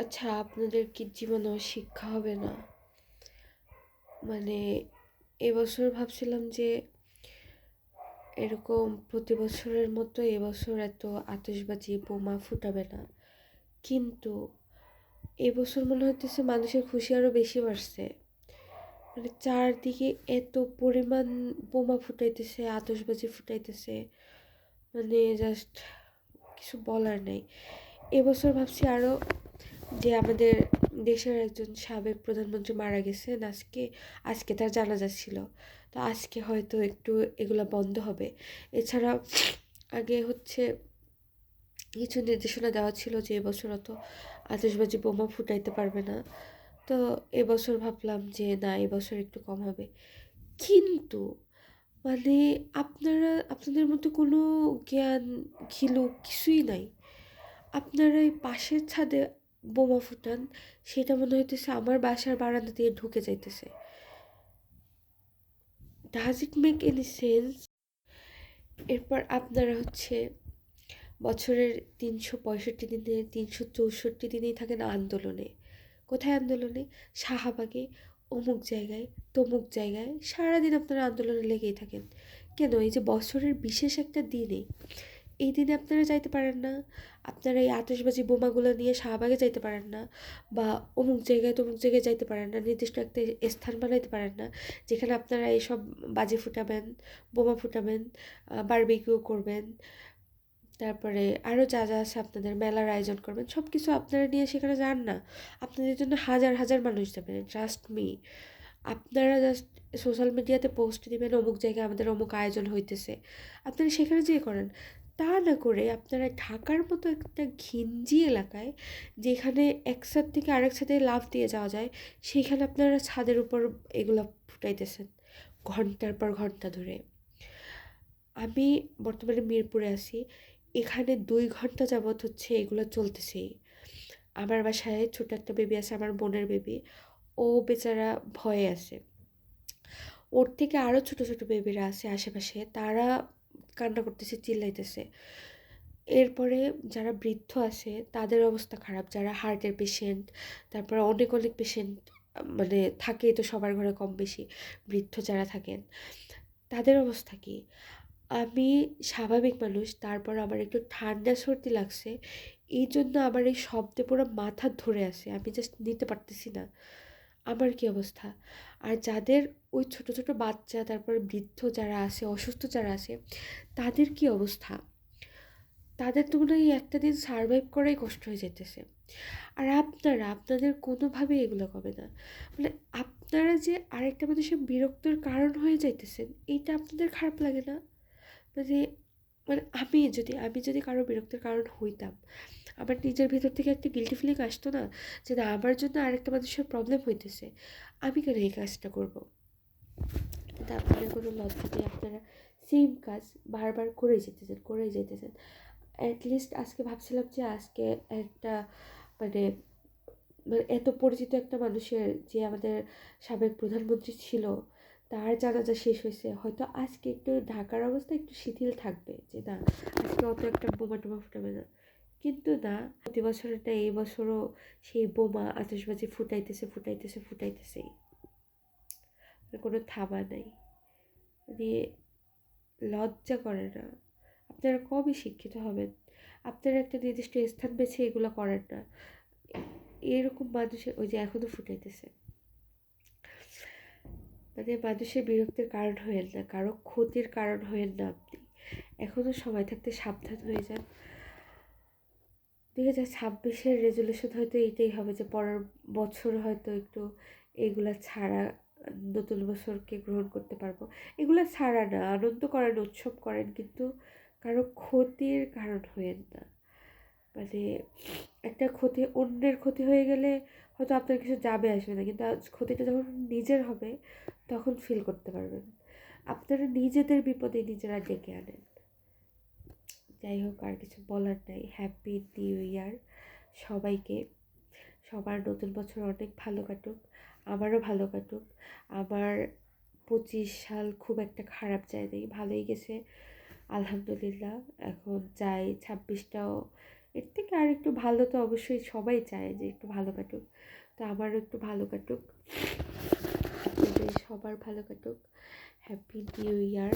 আচ্ছা, আপনাদের কি জীবনেও শিক্ষা হবে না? মানে এবছর ভাবছিলাম যে এরকম প্রতি বছরের মতো এবছর এত আতশবাজি বোমা ফুটাবে না, কিন্তু এবছর মনে হইতেছে মানুষের খুশি আরো বেশি বাড়ছে। মানে চারদিকে এত পরিমাণ বোমা ফুটাইতেছে, আতশবাজি ফুটাইতেছে, মানে জাস্ট কিছু বলার নেই। এবছর ভাবছি আরো যে আমাদের দেশের একজন সাবেক প্রধানমন্ত্রী মারা গেছেন আজকে। আজকে তার জানাজা ছিল। তো আজকে হয়তো একটু এগুলা বন্ধ হবে। এছাড়া আগে হচ্ছে কিছু নির্দেশনা দেওয়া ছিল যে এবছর অত আতশবাজি বোমা ফুটাইতে পারবে না। তো এবছর ভাবলাম যে না, এবছর একটু কম হবে। কিন্তু মানে আপনাদের মধ্যে কোনো জ্ঞান ঘিলু কিছুই নাই। আপনারা এই পাশের ছাদে বোমা ফুটান, সেটা মনে হইতেছে আমার বাসার বারান্দা দিয়ে ঢুকে যাইতেছে। Does it make any sense? এরপর আপনারা হচ্ছে বছরের ৩৬৫ দিনে ৩৬৪ দিনেই থাকেন আন্দোলনে। কোথায় আন্দোলনে? শাহবাগে, অমুক জায়গায়, তমুক জায়গায় সারাদিন আপনারা আন্দোলনে লেগেই থাকেন। কেন? এই যে বছরের বিশেষ একটা দিনে, এই দিনে আপনারা যাইতে পারেন না? আপনারা এই আতশবাজি বোমাগুলো নিয়ে শাহবাগে যাইতে পারেন না? বা অমুক জায়গায় তমুক জায়গায় যাইতে পারেন না? নির্দিষ্ট একটা স্থান বানাইতে পারেন না যেখানে আপনারা এইসব বাজি ফুটাবেন, বোমা ফুটাবেন, বারবিকিউ করবেন, তারপরে আরও যা যা আছে, আপনাদের মেলার আয়োজন করবেন, সব কিছু আপনারা নিয়ে সেখানে যান না? আপনাদের জন্য হাজার হাজার মানুষ যাবে, ট্রাস্ট মি। আপনারা জাস্ট সোশ্যাল মিডিয়াতে পোস্ট দিবেন অমুক জায়গায় আমাদের অমুক আয়োজন হইতেছে, আপনারা সেখানে যেয়ে করেন। তা না করে আপনারা ঢাকার মতো একটা ঘিঞ্জি এলাকায়, যেখানে এক ছাদ থেকে আরেক ছাদে লাফ দিয়ে যাওয়া যায়, সেইখানে আপনারা ছাদের উপর এগুলো ফুটাইতেছেন ঘন্টার পর ঘন্টা ধরে। আমি বর্তমানে মিরপুরে আছি। এখানে ২ ঘন্টা যাবৎ হচ্ছে এগুলো চলতেছেই। আমার বাসায় ছোট একটা বেবি আছে, আমার বোনের বেবি। ও বেচারা ভয়ে আছে। ওর থেকে আরও ছোট ছোট বেবিরা আছে আশেপাশে, তারা কান্না করতেছে, চিল্লাইতেছে। এরপরে যারা বৃদ্ধ আছে তাদের অবস্থা খারাপ, যারা হার্টের পেশেন্ট, তারপরে অনেক অনেক পেশেন্ট, মানে থাকেই তো সবার ঘরে কম বেশি, বৃদ্ধ যারা থাকেন তাদের অবস্থা কী? আমি স্বাভাবিক মানুষ, তারপর আমার একটু ঠান্ডা সর্দি লাগছে, এই জন্য আমার এই শব্দে পুরো মাথা ধরে আছে, আমি জাস্ট নিতে পারতেছি না। আমার কি অবস্থা? আর যাদের ওই ছোট ছোট বাচ্চা, তারপরে বৃদ্ধ যারা আছে, অসুস্থ যারা আছে, তাদের কি অবস্থা? তাদের তো মনে হয় এই একটা দিন সারভাইভ করাই কষ্ট হয়ে যাইতেছে। আর আপনাদের কোনোভাবেই এগুলো হবে না। মানে আপনারা যে আরেকটা মানুষের বিরক্তির কারণ হয়ে যাইতেছেন, এইটা আপনাদের খারাপ লাগে না? মানে মানে আমি যদি কারো বিরক্তির কারণ হইতাম, আমার নিজের ভিতর থেকে একটা গিল্টি ফিলিং আসতো না, যে না, আমার জন্য আরেকটা মানুষের প্রবলেম হইতেছে, আমি কেন এই কাজটা করব? কিন্তু আপনাদের কোনো লজ্জা নেই, আপনারা সেম কাজ বারবার করেই যেতেছেন। অ্যাটলিস্ট আজকে ভাবছিলাম যে আজকে একটা মানে মানে এত পরিচিত একটা মানুষের, যে আমাদের সাবেক প্রধানমন্ত্রী ছিল, তার জানাজা শেষ হয়েছে, হয়তো আজকে একটু ঢাকার অবস্থা একটু শিথিল থাকবে, যে না আজকে অত একটা বোমা টোমা ফুটাবে না। কিন্তু না, প্রতি বছরটা এই বছরও সেই বোমা আতশবাজি ফুটাইতেছেই, কোনো থামা নাই। মানে লজ্জা করে না? আপনারা কবে শিক্ষিত হবেন? আপনারা একটা নির্দিষ্ট স্থান বেছে এগুলো করেন না। এরকম মানুষের ওই যে এখনো ফুটাইতেছে, মানে মানুষের বিরক্তির কারণ হয়েন না, কারো ক্ষতির কারণ হয়েন না আপনি। এখনো সময় থাকতে সাবধান হয়ে যান। 2026-এর রেজুলেশন হয়তো এইটাই হবে যে পরের বছর হয়তো একটু এগুলা ছাড়া নতুন বছরকে গ্রহণ করতে পারবো। এগুলা ছাড়া না, আনন্দ করেন, উৎসব করেন, কিন্তু কারো ক্ষতির কারণ হয়েন না। মানে একটা ক্ষতি, অন্যের ক্ষতি হয়ে গেলে হয়তো আপনার কিছু যাবে আসবে না, কিন্তু আজ ক্ষতিটা যখন নিজের হবে তখন ফিল করতে পারবেন। আপনারা নিজেদের বিপদে নিজেরা ডেকে আনেন। যাই হোক, আর কিছু বলার নাই। হ্যাপি নিউ ইয়ার সবাইকে। সবার নতুন বছর অনেক ভালো কাটুক, আমারও ভালো কাটুক। আমার 25 সাল খুব একটা খারাপ যায় নাই, ভালোই গেছে আলহামদুলিল্লাহ। এখন চাই 26টাও এর থেকে আর একটু ভালো তো অবশ্যই সবাই চায় যে একটু ভালো কাটুক, তো আমারও একটু ভালো কাটুক, আপনাদের সবার ভালো কাটুক। Happy new year.